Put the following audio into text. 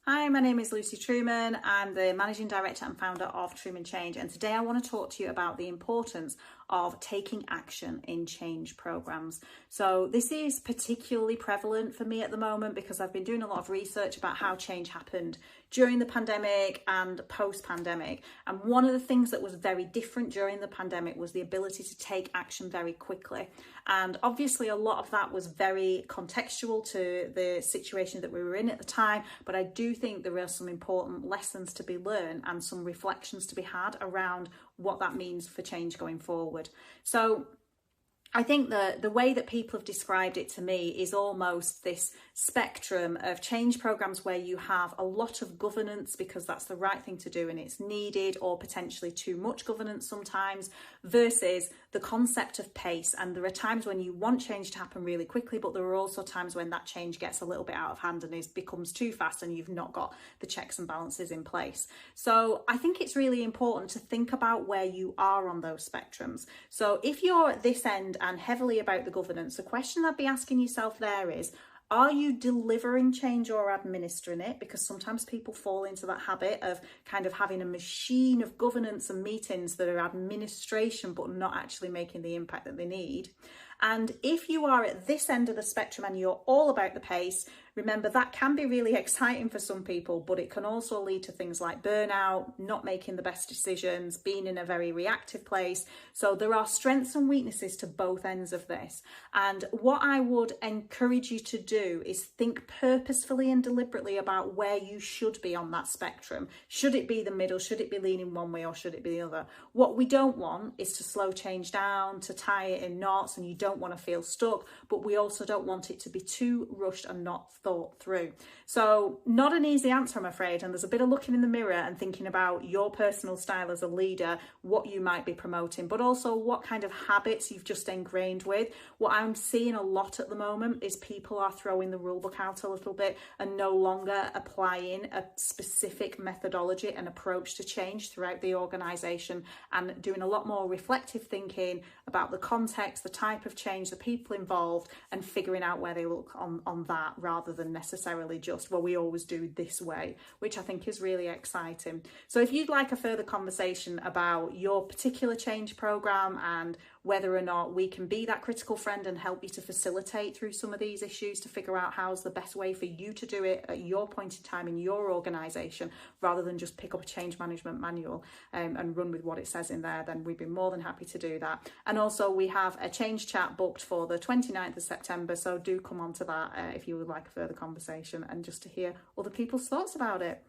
Hi, my name is Lucy Truman. I'm the Managing Director and founder of Truman Change, and today I want to talk to you about the importance of taking action in change programs. So this is particularly prevalent for me at the moment because I've been doing a lot of research about how change happened during the pandemic and post-pandemic. And one of the things that was very different during the pandemic was the ability to take action very quickly. And obviously a lot of that was very contextual to the situation that we were in at the time, but I do think there are some important lessons to be learned and some reflections to be had around what that means for change going forward. So I think the way that people have described it to me is almost this spectrum of change programs where you have a lot of governance because that's the right thing to do and it's needed, or potentially too much governance sometimes, versus the concept of pace. And there are times when you want change to happen really quickly, but there are also times when that change gets a little bit out of hand and becomes too fast and you've not got the checks and balances in place. So I think it's really important to think about where you are on those spectrums. So if you're at this end and heavily about the governance, the question I'd be asking yourself there is, are you delivering change or administering it? Because sometimes people fall into that habit of kind of having a machine of governance and meetings that are administration, but not actually making the impact that they need. And if you are at this end of the spectrum and you're all about the pace, remember that can be really exciting for some people, but it can also lead to things like burnout, not making the best decisions, being in a very reactive place. So there are strengths and weaknesses to both ends of this. And what I would encourage you to do is think purposefully and deliberately about where you should be on that spectrum. Should it be the middle? Should it be leaning one way or should it be the other? What we don't want is to slow change down, to tie it in knots, and you don't want to feel stuck, but we also don't want it to be too rushed and not thought through. So not an easy answer, I'm afraid, and there's a bit of looking in the mirror and thinking about your personal style as a leader, what you might be promoting, but also what kind of habits you've just ingrained with. What I'm seeing a lot at the moment is people are throwing the rule book out a little bit and no longer applying a specific methodology and approach to change throughout the organisation, and doing a lot more reflective thinking about the context, the type of change, the people involved, and figuring out where they look on that, rather than necessarily just, well, we always do this way, which I think is really exciting. So if you'd like a further conversation about your particular change program and whether or not we can be that critical friend and help you to facilitate through some of these issues to figure out how's the best way for you to do it at your point in time in your organisation, rather than just pick up a change management manual and run with what it says in there, then we'd be more than happy to do that. And also we have a change chat booked for the 29th of September, so do come on to that if you would like a further conversation and just to hear other people's thoughts about it.